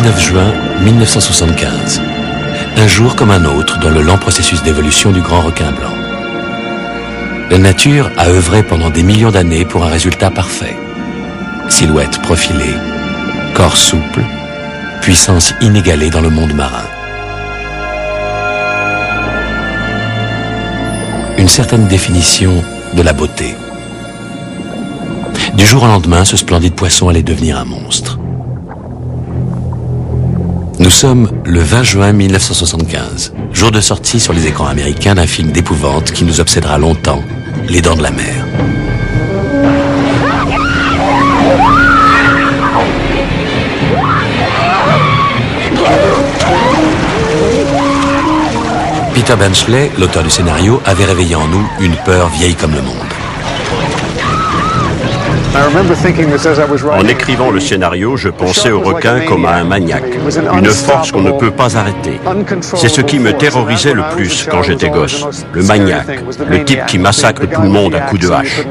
19 juin 1975. Un jour comme un autre dans le lent processus d'évolution du grand requin blanc. La nature a œuvré pendant des millions d'années pour un résultat parfait. Silhouette profilée, corps souple, puissance inégalée dans le monde marin. Une certaine définition de la beauté. Du jour au lendemain, ce splendide poisson allait devenir un monstre. Nous sommes le 20 juin 1975, jour de sortie sur les écrans américains d'un film d'épouvante qui nous obsédera longtemps, Les Dents de la Mer. Peter Benchley, l'auteur du scénario, avait réveillé en nous une peur vieille comme le monde. En écrivant le scénario, je pensais au requin comme à un maniaque, une force qu'on ne peut pas arrêter. C'est ce qui me terrorisait le plus quand j'étais gosse, le maniaque, le type qui massacre tout le monde à coups de hache.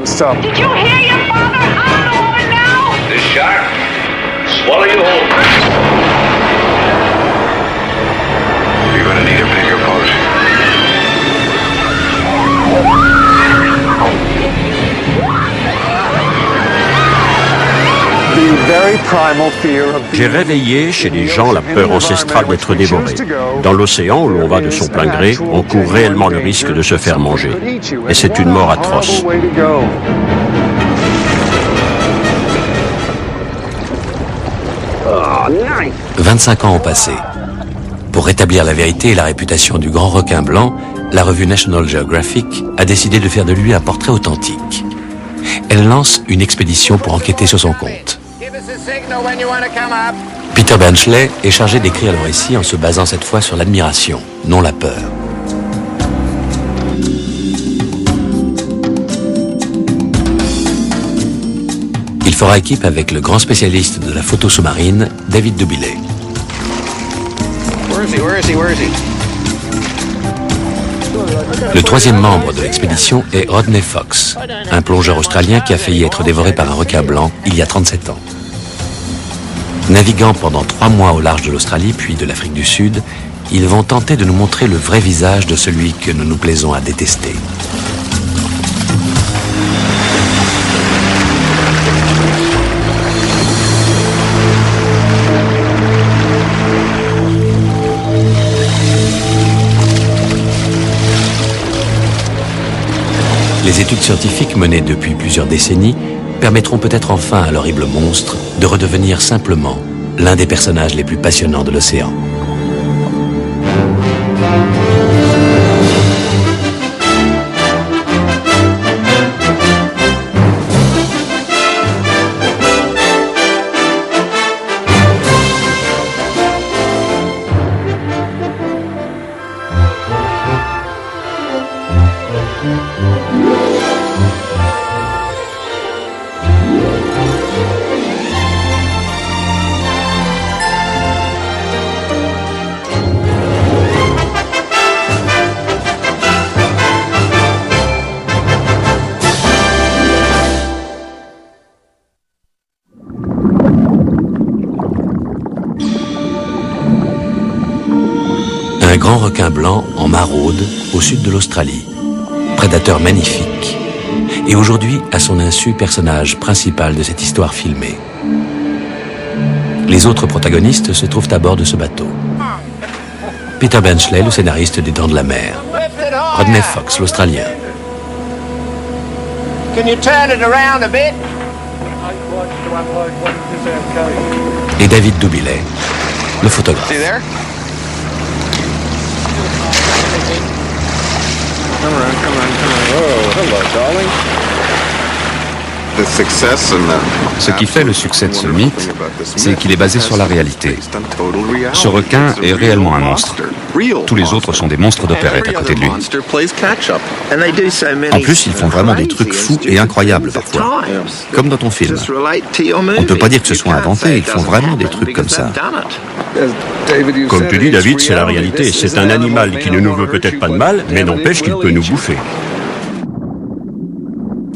J'ai réveillé chez les gens la peur ancestrale d'être dévoré. Dans l'océan où l'on va de son plein gré, on court réellement le risque de se faire manger. Et c'est une mort atroce. « 25 ans ont passé. Pour rétablir la vérité et la réputation du grand requin blanc, la revue National Geographic a décidé de faire de lui un portrait authentique. Elle lance une expédition pour enquêter sur son compte. Peter Benchley est chargé d'écrire le récit en se basant cette fois sur l'admiration, non la peur. Il fera équipe avec le grand spécialiste de la photo sous-marine, David Dubillet. Le troisième membre de l'expédition est Rodney Fox, un plongeur australien qui a failli être dévoré par un requin blanc il y a 37 ans. Naviguant pendant 3 mois au large de l'Australie puis de l'Afrique du Sud, ils vont tenter de nous montrer le vrai visage de celui que nous nous plaisons à détester. Les études scientifiques menées depuis plusieurs décennies permettront peut-être enfin à l'horrible monstre de redevenir simplement l'un des personnages les plus passionnants de l'océan. Un grand requin blanc en maraude au sud de l'Australie. Prédateur magnifique. Et aujourd'hui, à son insu, personnage principal de cette histoire filmée. Les autres protagonistes se trouvent à bord de ce bateau. Peter Benchley, le scénariste des Dents de la Mer. Rodney Fox, l'Australien. Et David Dubillet, le photographe. Come on. Oh, hello, darling. Ce qui fait le succès de ce mythe, c'est qu'il est basé sur la réalité. Ce requin est réellement un monstre. Tous les autres sont des monstres d'opérette à côté de lui. En plus, ils font vraiment des trucs fous et incroyables parfois. Comme dans ton film. On ne peut pas dire que ce soit inventé, ils font vraiment des trucs comme ça. Comme tu dis, David, c'est la réalité. C'est un animal qui ne nous veut peut-être pas de mal, mais n'empêche qu'il peut nous bouffer.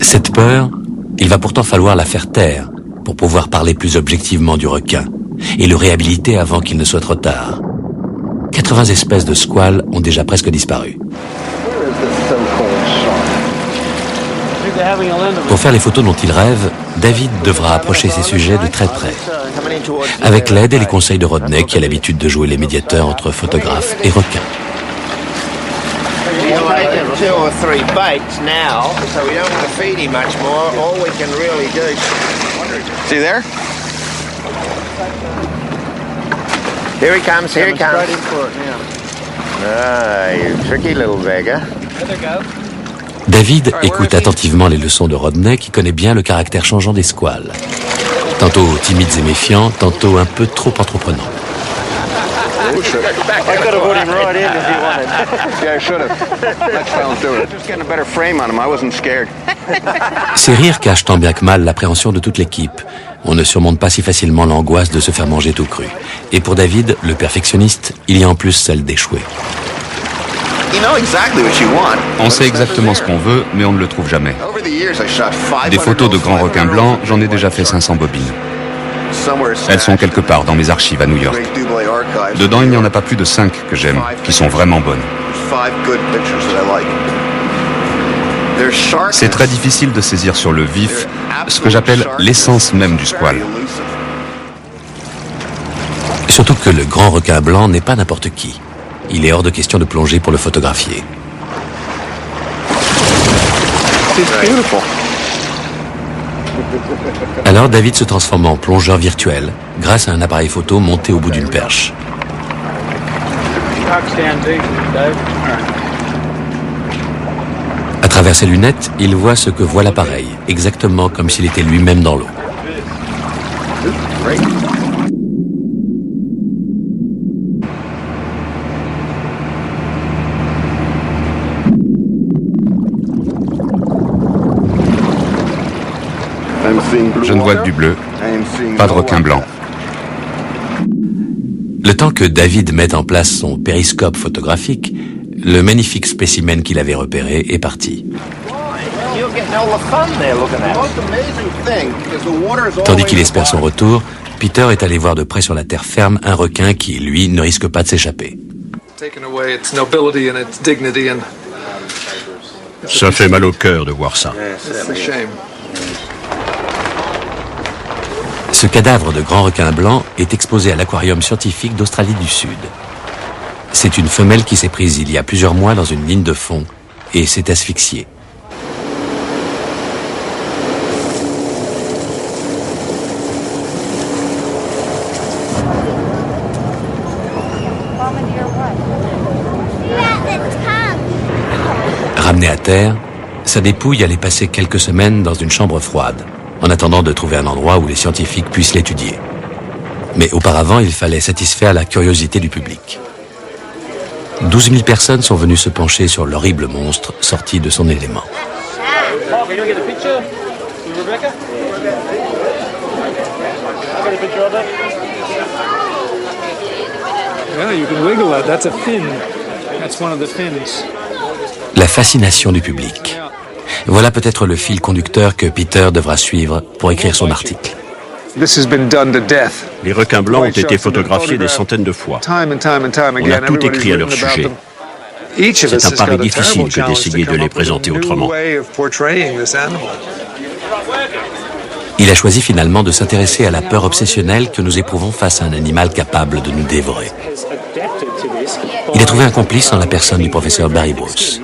Cette peur, il va pourtant falloir la faire taire pour pouvoir parler plus objectivement du requin. et le réhabiliter avant qu'il ne soit trop tard. 80 espèces de squales ont déjà presque disparu. Pour faire les photos dont il rêve, David devra approcher ses sujets de très près, avec l'aide et les conseils de Rodney qui a l'habitude de jouer les médiateurs entre photographes et requins. Two or three bites now, so we don't want to feed him much more. All we can really do. See there? Here he comes, here he comes. Right in for it now. Ah, you tricky little beggar. David écoute attentivement les leçons de Rodney qui connaît bien le caractère changeant des squales. Tantôt timides et méfiants, tantôt un peu trop entreprenants. I could have put him right in if you wanted. Yeah, I should have. Let's do it. Just getting a better frame on him. I wasn't scared. Ces rires cachent tant bien que mal l'appréhension de toute l'équipe. On ne surmonte pas si facilement l'angoisse de se faire manger tout cru. Et pour David, le perfectionniste, il y a en plus celle d'échouer. On sait exactement ce qu'on veut, mais on ne le trouve jamais. Des photos de grands requins blancs, j'en ai déjà fait 500 bobines. Elles sont quelque part dans mes archives à New York. Dedans, il n'y en a pas plus de 5 que j'aime, qui sont vraiment bonnes. C'est très difficile de saisir sur le vif ce que j'appelle l'essence même du squale. Surtout que le grand requin blanc n'est pas n'importe qui. Il est hors de question de plonger pour le photographier. Alors David se transforme en plongeur virtuel grâce à un appareil photo monté au bout d'une perche. À travers ses lunettes, il voit ce que voit l'appareil, exactement comme s'il était lui-même dans l'eau. Je ne vois que du bleu, pas de requin blanc. Le temps que David met en place son périscope photographique, le magnifique spécimen qu'il avait repéré est parti. Tandis qu'il espère son retour, Peter est allé voir de près sur la terre ferme un requin qui, lui, ne risque pas de s'échapper. Ça fait mal au cœur de voir ça. Ce cadavre de grand requin blanc est exposé à l'aquarium scientifique d'Australie du Sud. C'est une femelle qui s'est prise il y a plusieurs mois dans une ligne de fond et s'est asphyxiée. Ramenée à terre, sa dépouille allait passer quelques semaines dans une chambre froide, en attendant de trouver un endroit où les scientifiques puissent l'étudier. Mais auparavant, il fallait satisfaire la curiosité du public. 12 000 personnes sont venues se pencher sur l'horrible monstre sorti de son élément. La fascination du public. Voilà peut-être le fil conducteur que Peter devra suivre pour écrire son article. Les requins blancs ont été photographiés des centaines de fois. On a tout écrit à leur sujet. C'est un pari difficile que d'essayer de les présenter autrement. Il a choisi finalement de s'intéresser à la peur obsessionnelle que nous éprouvons face à un animal capable de nous dévorer. Il a trouvé un complice en la personne du professeur Barry Bruce.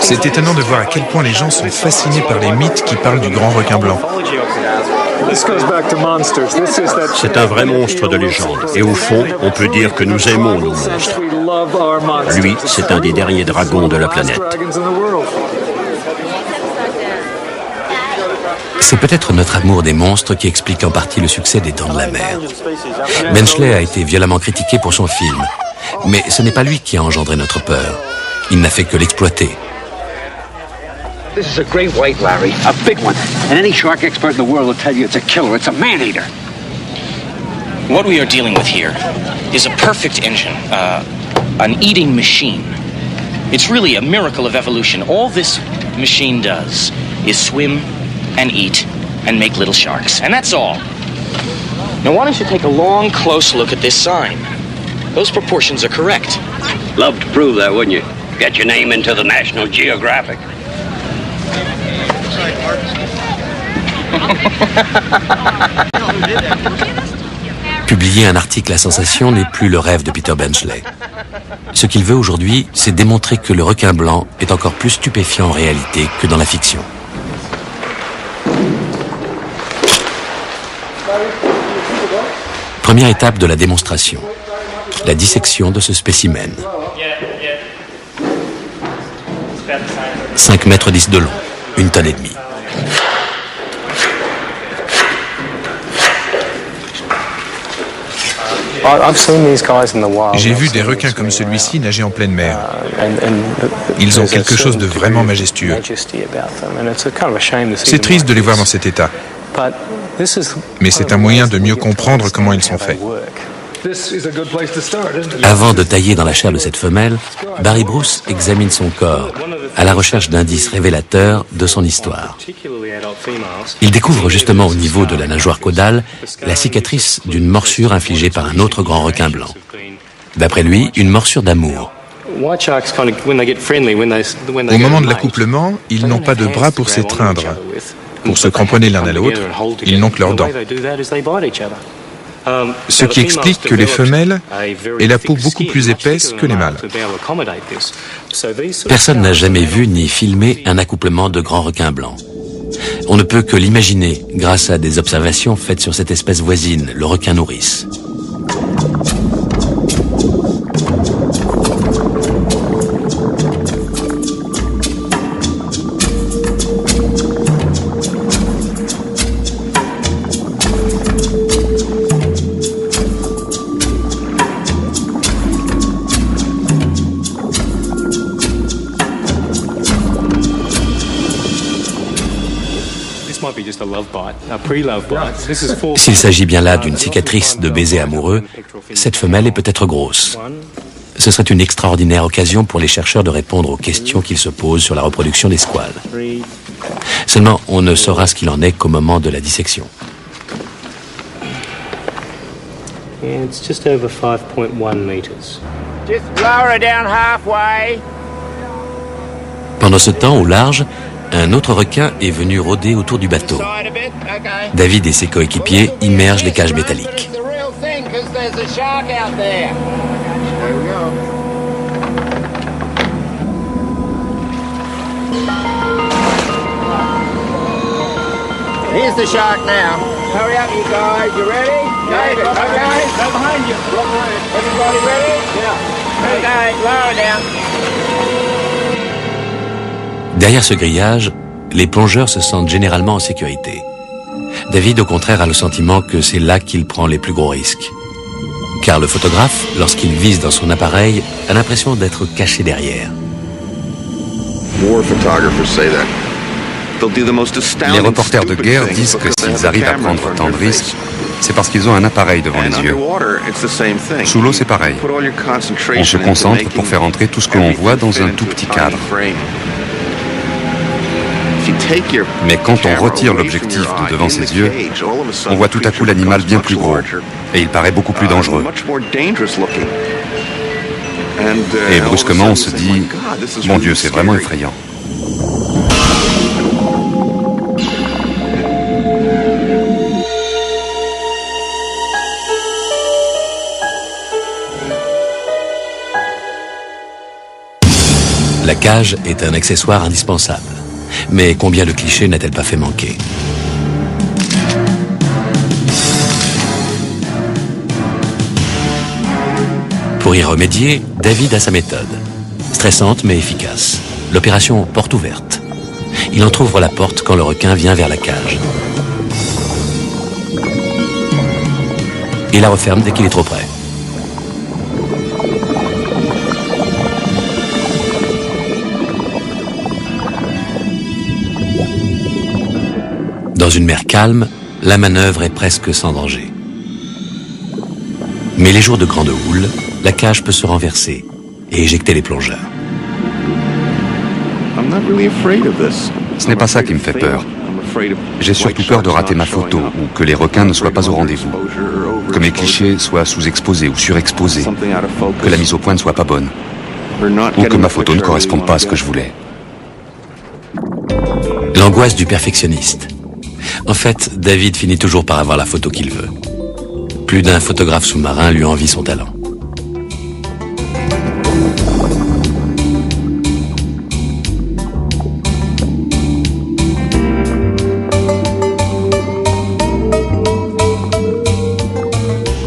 C'est étonnant de voir à quel point les gens sont fascinés par les mythes qui parlent du grand requin blanc. C'est un vrai monstre de légende. Et au fond, on peut dire que nous aimons nos monstres. Lui, c'est un des derniers dragons de la planète. C'est peut-être notre amour des monstres qui explique en partie le succès des Dents de la Mer. Benchley a été violemment critiqué pour son film. Mais ce n'est pas lui qui a engendré notre peur. Il n'a fait que l'exploiter. This is a great white, Larry. A big one. And any shark expert in the world will tell you it's a killer. It's a man-eater. What we are dealing with here is a perfect engine, an eating machine. It's really a miracle of evolution. All this machine does is swim and eat and make little sharks. And that's all. Now, why don't you take a long, close look at this sign? Those proportions are correct. Love to prove that, wouldn't you? Get your name into the National Geographic. Publier un article à sensation n'est plus le rêve de Peter Benchley. Ce qu'il veut aujourd'hui, c'est démontrer que le requin blanc est encore plus stupéfiant en réalité que dans la fiction. Première étape de la démonstration, la dissection de ce spécimen. 5 mètres 10 de long, 1 tonne et demie. J'ai vu des requins comme celui-ci nager en pleine mer. Ils ont quelque chose de vraiment majestueux. C'est triste de les voir dans cet état. Mais c'est un moyen de mieux comprendre comment ils sont faits. Avant de tailler dans la chair de cette femelle, Barry Bruce examine son corps, à la recherche d'indices révélateurs de son histoire. Il découvre justement au niveau de la nageoire caudale la cicatrice d'une morsure infligée par un autre grand requin blanc. D'après lui, une morsure d'amour. Au moment de l'accouplement, ils n'ont pas de bras pour s'étreindre. Pour se cramponner l'un à l'autre, ils n'ont que leurs dents. Ce qui explique que les femelles aient la peau beaucoup plus épaisse que les mâles. Personne n'a jamais vu ni filmé un accouplement de grands requins blancs. On ne peut que l'imaginer grâce à des observations faites sur cette espèce voisine, le requin nourrice. S'il s'agit bien là d'une cicatrice de baiser amoureux, cette femelle est peut-être grosse. Ce serait une extraordinaire occasion pour les chercheurs de répondre aux questions qu'ils se posent sur la reproduction des squales. Seulement, on ne saura ce qu'il en est qu'au moment de la dissection. It's just over 5.1 meters. Just lower it down halfway. Pendant ce temps, au large, un autre requin est venu rôder autour du bateau. David et ses coéquipiers immergent les cages métalliques. Here's the shark now. Hurry up, you guys. You ready? David, okay. Go behind you. Everybody ready? Yeah. Okay, lower down. Derrière ce grillage, les plongeurs se sentent généralement en sécurité. David, au contraire, a le sentiment que c'est là qu'il prend les plus gros risques. Car le photographe, lorsqu'il vise dans son appareil, a l'impression d'être caché derrière. Les reporters de guerre disent que s'ils arrivent à prendre autant de risques, c'est parce qu'ils ont un appareil devant les yeux. Sous l'eau, c'est pareil. On se concentre pour faire entrer tout ce que l'on voit dans un tout petit cadre. Mais quand on retire l'objectif de devant ses yeux, on voit tout à coup l'animal bien plus gros, et il paraît beaucoup plus dangereux. Et brusquement, on se dit, mon Dieu, c'est vraiment effrayant. La cage est un accessoire indispensable. Mais combien le cliché n'a-t-elle pas fait manquer? Pour y remédier, David a sa méthode. Stressante mais efficace. L'opération porte ouverte. Il entrouvre la porte quand le requin vient vers la cage. Et la referme dès qu'il est trop près. Dans une mer calme, la manœuvre est presque sans danger. Mais les jours de grande houle, la cage peut se renverser et éjecter les plongeurs. Ce n'est pas ça qui me fait peur. J'ai surtout peur de rater ma photo ou que les requins ne soient pas au rendez-vous, que mes clichés soient sous-exposés ou surexposés, que la mise au point ne soit pas bonne, ou que ma photo ne corresponde pas à ce que je voulais. L'angoisse du perfectionniste. En fait, David finit toujours par avoir la photo qu'il veut. Plus d'un photographe sous-marin lui envie son talent.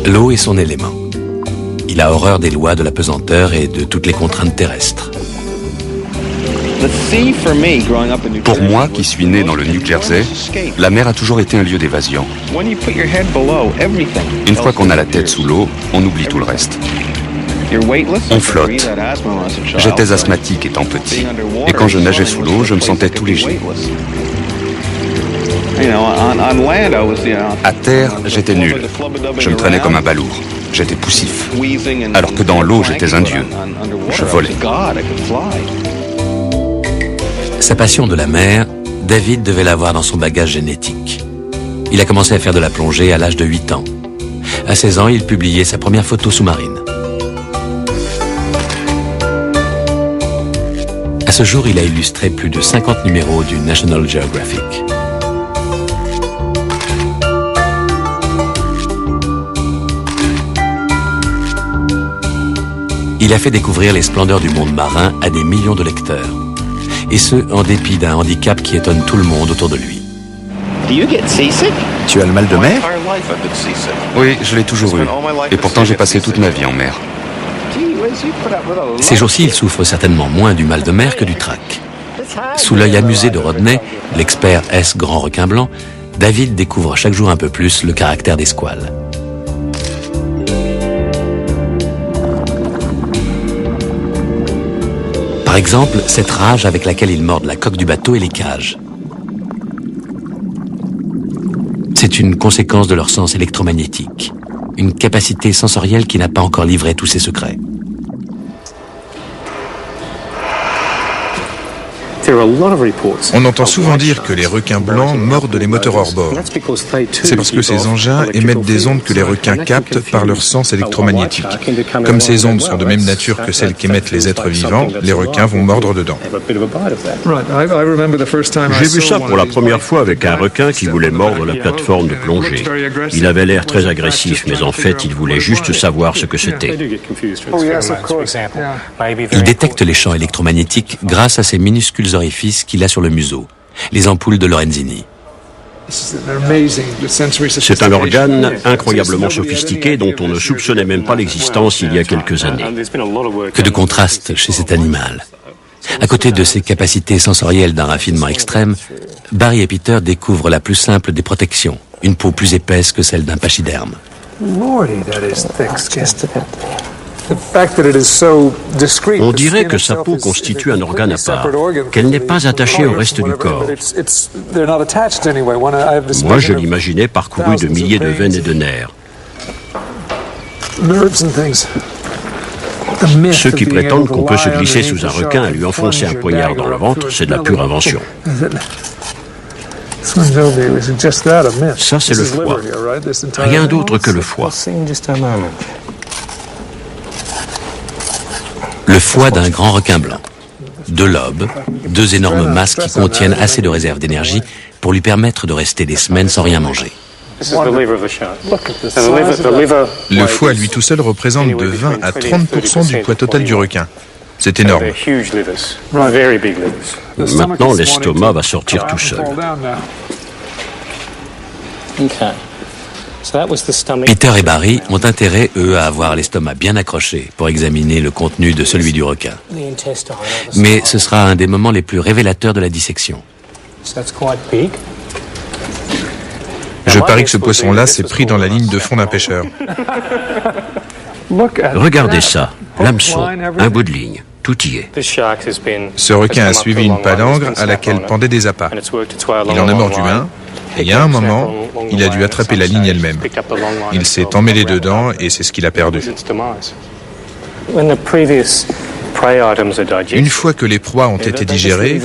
L'eau est son élément. Il a horreur des lois de la pesanteur et de toutes les contraintes terrestres. Pour moi, qui suis né dans le New Jersey, la mer a toujours été un lieu d'évasion. Une fois qu'on a la tête sous l'eau, on oublie tout le reste. On flotte. J'étais asthmatique étant petit. Et quand je nageais sous l'eau, je me sentais tout léger. À terre, j'étais nul. Je me traînais comme un balourd. J'étais poussif. Alors que dans l'eau, j'étais un dieu. Je volais. Sa passion de la mer, David devait l'avoir dans son bagage génétique. Il a commencé à faire de la plongée à l'âge de 8 ans. À 16 ans, il publiait sa première photo sous-marine. À ce jour, il a illustré plus de 50 numéros du National Geographic. Il a fait découvrir les splendeurs du monde marin à des millions de lecteurs. Et ce, en dépit d'un handicap qui étonne tout le monde autour de lui. Tu as le mal de mer? Oui, je l'ai toujours eu. Et pourtant, j'ai passé toute ma vie en mer. Ces jours-ci, il souffre certainement moins du mal de mer que du trac. Sous l'œil amusé de Rodney, l'expert S grand requin blanc, David découvre chaque jour un peu plus le caractère des squales. Par exemple, cette rage avec laquelle ils mordent la coque du bateau et les cages. C'est une conséquence de leur sens électromagnétique, une capacité sensorielle qui n'a pas encore livré tous ses secrets. On entend souvent dire que les requins blancs mordent les moteurs hors bord. C'est parce que ces engins émettent des ondes que les requins captent par leur sens électromagnétique. Comme ces ondes sont de même nature que celles qu'émettent les êtres vivants, les requins vont mordre dedans. J'ai vu ça pour la première fois avec un requin qui voulait mordre la plateforme de plongée. Il avait l'air très agressif, mais en fait, il voulait juste savoir ce que c'était. Il détecte les champs électromagnétiques grâce à ces minuscules orifices qu'il a sur le museau, les ampoules de Lorenzini. C'est un organe incroyablement sophistiqué dont on ne soupçonnait même pas l'existence il y a quelques années. Que de contraste chez cet animal. À côté de ses capacités sensorielles d'un raffinement extrême, Barry et Peter découvrent la plus simple des protections, une peau plus épaisse que celle d'un pachyderme. On dirait que sa peau constitue un organe à part, qu'elle n'est pas attachée au reste du corps. Moi, je l'imaginais parcouru de milliers de veines et de nerfs. Ceux qui prétendent qu'on peut se glisser sous un requin et lui enfoncer un poignard dans le ventre, c'est de la pure invention. Ça, c'est le foie. Rien d'autre que le foie. Le foie d'un grand requin blanc. 2 lobes, 2 énormes masses qui contiennent assez de réserves d'énergie pour lui permettre de rester des semaines sans rien manger. Le foie à lui tout seul représente de 20 à 30% du poids total du requin. C'est énorme. Maintenant, l'estomac va sortir tout seul. Peter et Barry ont intérêt, eux, à avoir l'estomac bien accroché pour examiner le contenu de celui du requin. Mais ce sera un des moments les plus révélateurs de la dissection. Je parie que ce poisson-là s'est pris dans la ligne de fond d'un pêcheur. Regardez ça, l'hameçon, un bout de ligne, tout y est. Ce requin a suivi une palangre à laquelle pendaient des appâts. Il en a mordu un, et il y a un moment, il a dû attraper la ligne elle-même. Il s'est emmêlé dedans et c'est ce qu'il a perdu. Une fois que les proies ont été digérées,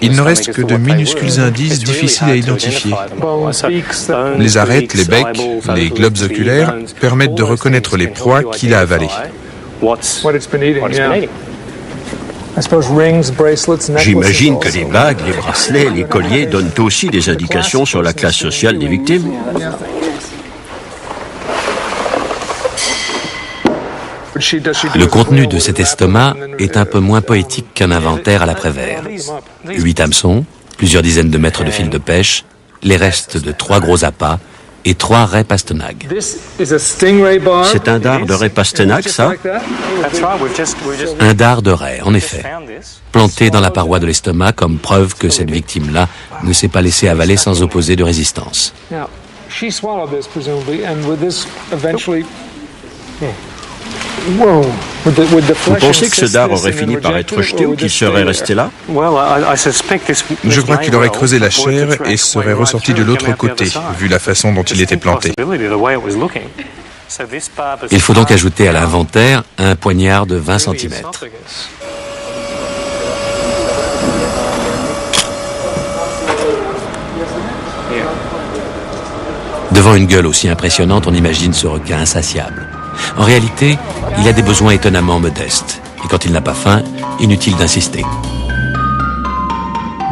il ne reste que de minuscules indices difficiles à identifier. Les arêtes, les becs, les globes oculaires permettent de reconnaître les proies qu'il a avalées. J'imagine que les bagues, les bracelets, les colliers donnent aussi des indications sur la classe sociale des victimes. Le contenu de cet estomac est un peu moins poétique qu'un inventaire à l'après-vert. 8 hameçons, plusieurs dizaines de mètres de fil de pêche, les restes de 3 gros appâts et 3 raies pastenagues. C'est un dard de raie pastenague, ça? Un dard de raie, en effet, planté dans la paroi de l'estomac comme preuve que cette victime-là ne s'est pas laissée avaler sans opposer de résistance. Vous pensez que ce dard aurait fini par être rejeté ou qu'il serait resté là? Je crois qu'il aurait creusé la chair et serait ressorti de l'autre côté, vu la façon dont il était planté. Il faut donc ajouter à l'inventaire un poignard de 20 cm. Devant une gueule aussi impressionnante, on imagine ce requin insatiable. En réalité, il a des besoins étonnamment modestes. Et quand il n'a pas faim, inutile d'insister.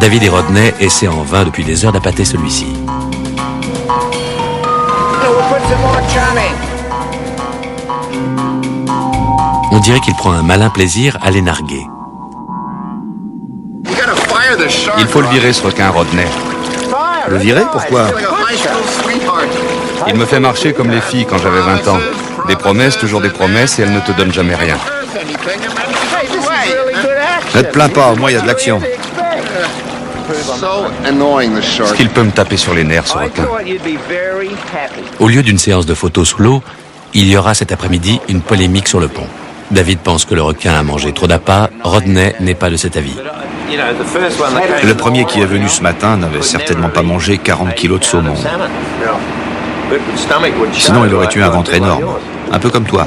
David et Rodney essaient en vain depuis des heures d'appâter celui-ci. On dirait qu'il prend un malin plaisir à les narguer. Il faut le virer, ce requin, Rodney. Le virer? Pourquoi? Il me fait marcher comme les filles quand j'avais 20 ans. Des promesses, toujours des promesses, et elles ne te donnent jamais rien. Ne te plains pas, au moins il y a de l'action. Ce qu'il peut me taper sur les nerfs, ce requin. Au lieu d'une séance de photos sous l'eau, il y aura cet après-midi une polémique sur le pont. David pense que le requin a mangé trop d'appâts, Rodney n'est pas de cet avis. Le premier qui est venu ce matin n'avait certainement pas mangé 40 kilos de saumon. Sinon, il aurait eu un ventre énorme. Un peu comme toi.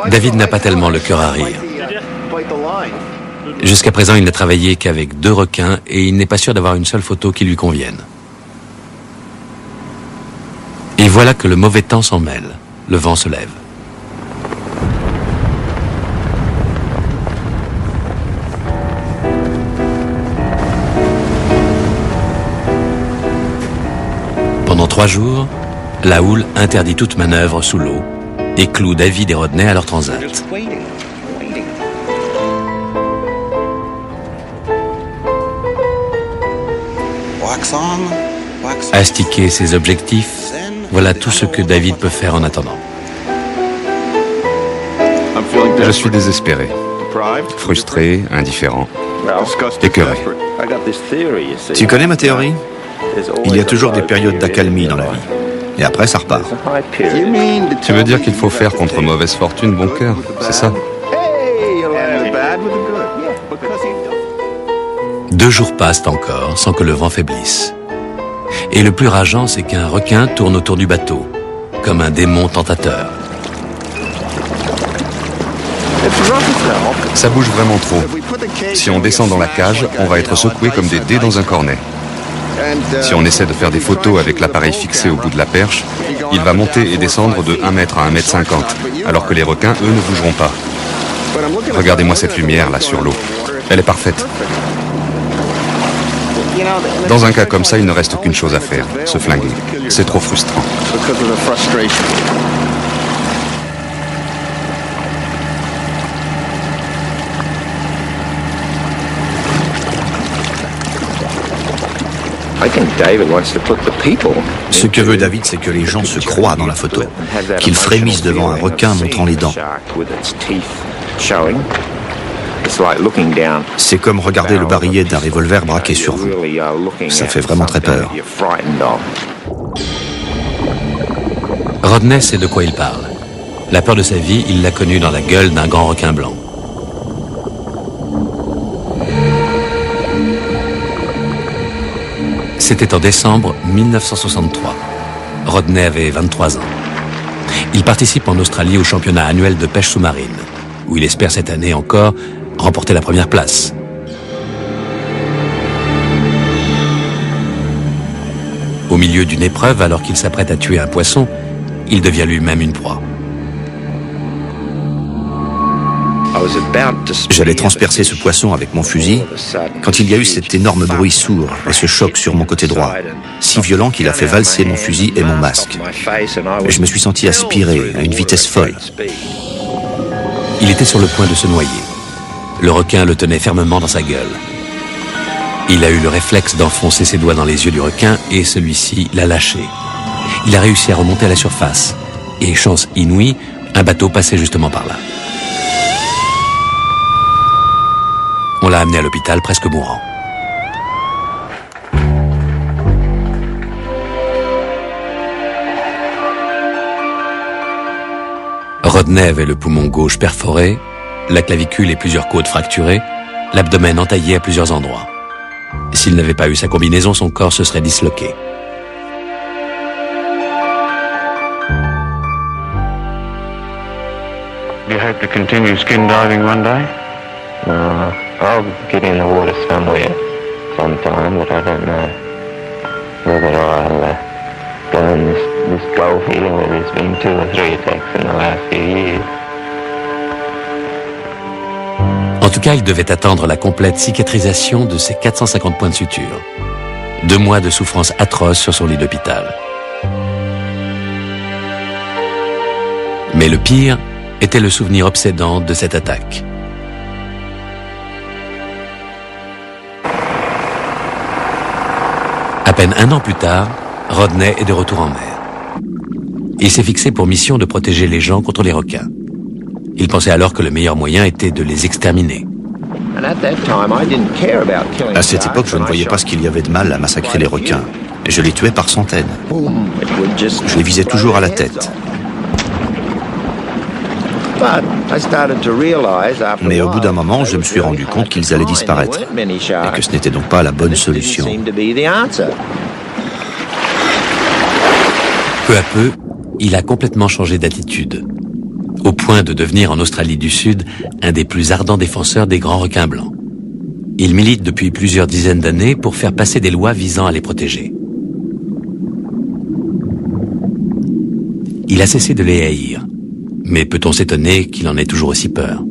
David n'a pas tellement le cœur à rire. Jusqu'à présent, il n'a travaillé qu'avec 2 requins et il n'est pas sûr d'avoir une seule photo qui lui convienne. Et voilà que le mauvais temps s'en mêle. Le vent se lève. Pendant 3 jours, la houle interdit toute manœuvre sous l'eau et cloue David et Rodney à leur transat. Astiquer ses objectifs, voilà tout ce que David peut faire en attendant. Je suis désespéré, frustré, indifférent, écœuré. Tu connais ma théorie? Il y a toujours des périodes d'accalmie dans la vie. Et après, ça repart. Tu veux dire qu'il faut faire contre mauvaise fortune bon cœur, c'est ça? 2 jours passent encore sans que le vent faiblisse. Et le plus rageant, c'est qu'un requin tourne autour du bateau, comme un démon tentateur. Ça bouge vraiment trop. Si on descend dans la cage, on va être secoué comme des dés dans un cornet. Si on essaie de faire des photos avec l'appareil fixé au bout de la perche, il va monter et descendre de 1 mètre à 1 mètre 50, alors que les requins, eux, ne bougeront pas. Regardez-moi cette lumière là sur l'eau. Elle est parfaite. Dans un cas comme ça, il ne reste qu'une chose à faire, se flinguer. C'est trop frustrant. Ce que veut David, c'est que les gens se croient dans la photo, qu'ils frémissent devant un requin montrant les dents. C'est comme regarder le barillet d'un revolver braqué sur vous. Ça fait vraiment très peur. Rodney sait de quoi il parle. La peur de sa vie, il l'a connue dans la gueule d'un grand requin blanc. C'était en décembre 1963. Rodney avait 23 ans. Il participe en Australie au championnat annuel de pêche sous-marine, où il espère cette année encore remporter la première place. Au milieu d'une épreuve, alors qu'il s'apprête à tuer un poisson, il devient lui-même une proie. J'allais transpercer ce poisson avec mon fusil quand il y a eu cet énorme bruit sourd et ce choc sur mon côté droit, si violent qu'il a fait valser mon fusil et mon masque. Et je me suis senti aspirer à une vitesse folle. Il était sur le point de se noyer. Le requin le tenait fermement dans sa gueule. Il a eu le réflexe d'enfoncer ses doigts dans les yeux du requin et celui-ci l'a lâché. Il a réussi à remonter à la surface. Et chance inouïe, un bateau passait justement par là. On l'a amené à l'hôpital presque mourant. Rodney avait le poumon gauche perforé, la clavicule et plusieurs côtes fracturées, l'abdomen entaillé à plusieurs endroits. S'il n'avait pas eu sa combinaison, son corps se serait disloqué. Do you hope to continue skin diving one day? I'll get in the water somewhere, sometime, but I don't know whether I'll go in this Gulf here where there's been 2 or 3 attacks in the last few years. En tout cas, il devait attendre la complète cicatrisation de ses 450 points de suture. 2 mois de souffrance atroce sur son lit d'hôpital. Mais le pire était le souvenir obsédant de cette attaque. À peine 1 an plus tard, Rodney est de retour en mer. Il s'est fixé pour mission de protéger les gens contre les requins. Il pensait alors que le meilleur moyen était de les exterminer. À cette époque, je ne voyais pas ce qu'il y avait de mal à massacrer les requins. Et je les tuais par centaines. Je les visais toujours à la tête. Mais au bout d'un moment, je me suis rendu compte qu'ils allaient disparaître. Et que ce n'était donc pas la bonne solution. Peu à peu, il a complètement changé d'attitude, au point de devenir en Australie du Sud un des plus ardents défenseurs des grands requins blancs. Il milite depuis plusieurs dizaines d'années pour faire passer des lois visant à les protéger. Il a cessé de les haïr, mais peut-on s'étonner qu'il en ait toujours aussi peur?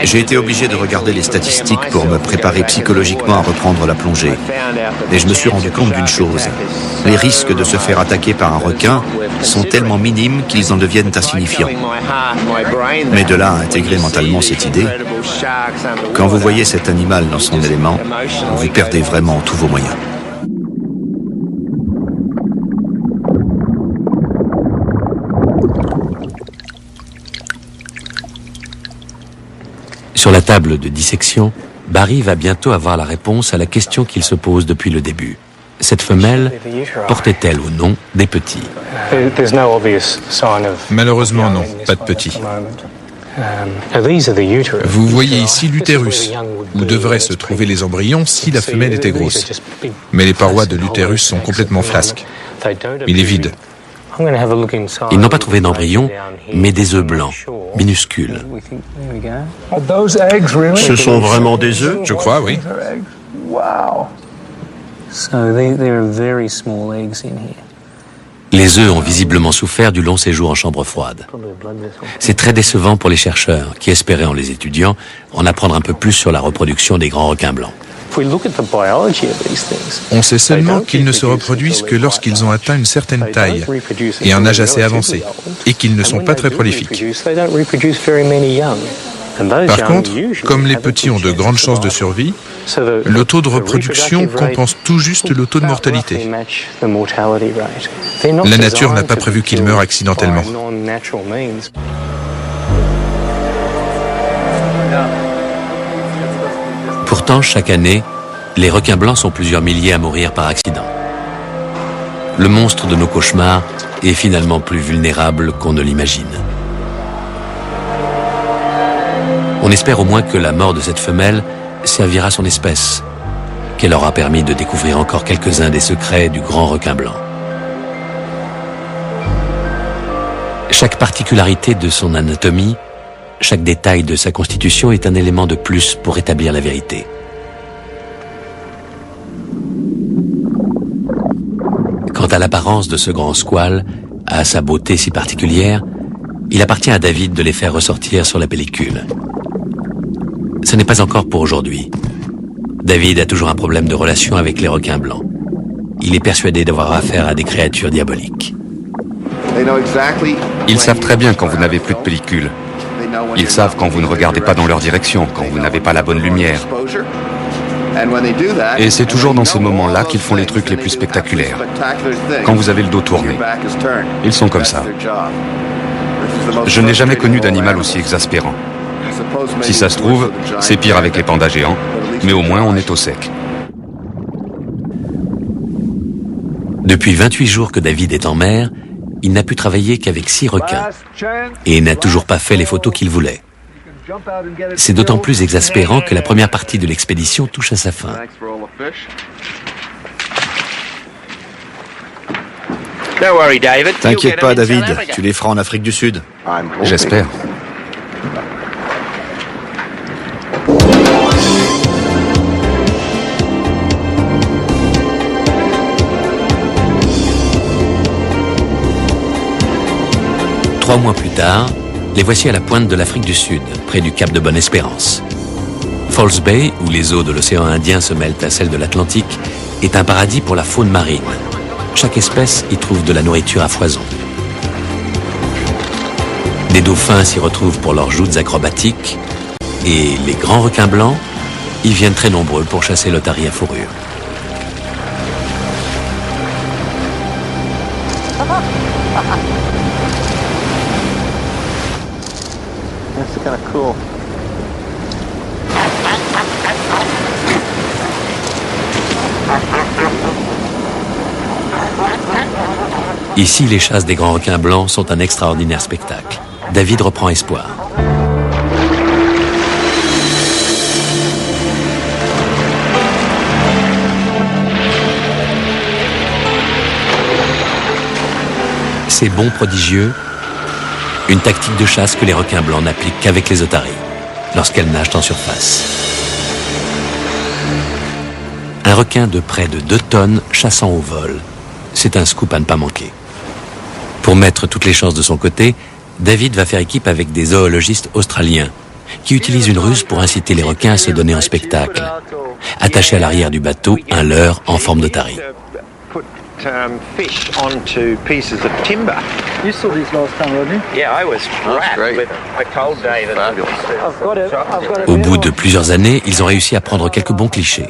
J'ai été obligé de regarder les statistiques pour me préparer psychologiquement à reprendre la plongée. Et je me suis rendu compte d'une chose. Les risques de se faire attaquer par un requin sont tellement minimes qu'ils en deviennent insignifiants. Mais de là à intégrer mentalement cette idée, quand vous voyez cet animal dans son élément, vous perdez vraiment tous vos moyens. Sur la table de dissection, Barry va bientôt avoir la réponse à la question qu'il se pose depuis le début. Cette femelle portait-elle ou non des petits? Malheureusement non, pas de petits. Vous voyez ici l'utérus, où devraient se trouver les embryons si la femelle était grosse. Mais les parois de l'utérus sont complètement flasques. Il est vide. Ils n'ont pas trouvé d'embryon, mais des œufs blancs, minuscules. Ce sont vraiment des œufs? Je crois, oui. Les œufs ont visiblement souffert du long séjour en chambre froide. C'est très décevant pour les chercheurs qui espéraient en les étudiants en apprendre un peu plus sur la reproduction des grands requins blancs. On sait seulement qu'ils ne se reproduisent que lorsqu'ils ont atteint une certaine taille et un âge assez avancé, et qu'ils ne sont pas très prolifiques. Par contre, comme les petits ont de grandes chances de survie, le taux de reproduction compense tout juste le taux de mortalité. La nature n'a pas prévu qu'ils meurent accidentellement. Pourtant, chaque année, les requins blancs sont plusieurs milliers à mourir par accident. Le monstre de nos cauchemars est finalement plus vulnérable qu'on ne l'imagine. On espère au moins que la mort de cette femelle servira son espèce, qu'elle aura permis de découvrir encore quelques-uns des secrets du grand requin blanc. Chaque particularité de son anatomie, chaque détail de sa constitution est un élément de plus pour établir la vérité. Quant à l'apparence de ce grand squale, à sa beauté si particulière, il appartient à David de les faire ressortir sur la pellicule. Ce n'est pas encore pour aujourd'hui. David a toujours un problème de relation avec les requins blancs. Il est persuadé d'avoir affaire à des créatures diaboliques. Ils savent très bien quand vous n'avez plus de pellicule. Ils savent quand vous ne regardez pas dans leur direction, quand vous n'avez pas la bonne lumière. Et c'est toujours dans ces moments-là qu'ils font les trucs les plus spectaculaires. Quand vous avez le dos tourné. Ils sont comme ça. Je n'ai jamais connu d'animal aussi exaspérant. Si ça se trouve, c'est pire avec les pandas géants, mais au moins on est au sec. Depuis 28 jours que David est en mer, il n'a pu travailler qu'avec 6 requins et n'a toujours pas fait les photos qu'il voulait. C'est d'autant plus exaspérant que la première partie de l'expédition touche à sa fin. T'inquiète pas, David, tu les feras en Afrique du Sud. J'espère. Trois mois plus tard, les voici à la pointe de l'Afrique du Sud, près du cap de Bonne-Espérance. False Bay, où les eaux de l'océan Indien se mêlent à celles de l'Atlantique, est un paradis pour la faune marine. Chaque espèce y trouve de la nourriture à foison. Des dauphins s'y retrouvent pour leurs joutes acrobatiques et les grands requins blancs y viennent très nombreux pour chasser l'otarie à fourrure. That's kind of cool. Ici, les chasses des grands requins blancs sont un extraordinaire spectacle. David reprend espoir. Ces bonds prodigieux, une tactique de chasse que les requins blancs n'appliquent qu'avec les otaries, lorsqu'elles nagent en surface. Un requin de près de 2 tonnes chassant au vol, c'est un scoop à ne pas manquer. Pour mettre toutes les chances de son côté, David va faire équipe avec des zoologistes australiens qui utilisent une ruse pour inciter les requins à se donner en spectacle. Attaché à l'arrière du bateau, un leurre en forme d'otarie. Fish onto pieces of timber. You saw these last time, Rodney? Yeah, I was wrapped with a cold day. Au bout de plusieurs années, ils ont réussi à prendre quelques bons clichés.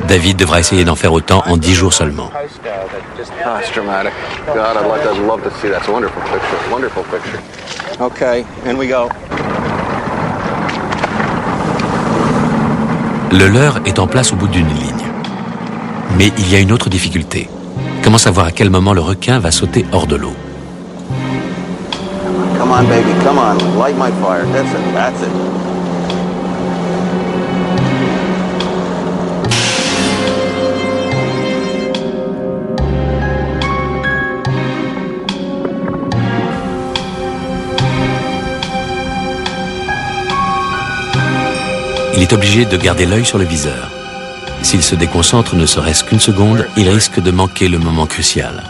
David devra essayer d'en faire autant en 10 jours seulement. That's dramatic. God, I'd love to see that. It's a wonderful picture. Wonderful picture. Okay, and we go. Le leurre est en place au bout d'une ligne. Mais il y a une autre difficulté. Comment savoir à quel moment le requin va sauter hors de l'eau? Come on, baby, come on. Light my fire. That's it. That's it. Il est obligé de garder l'œil sur le viseur. S'il se déconcentre ne serait-ce qu'une seconde, il risque de manquer le moment crucial.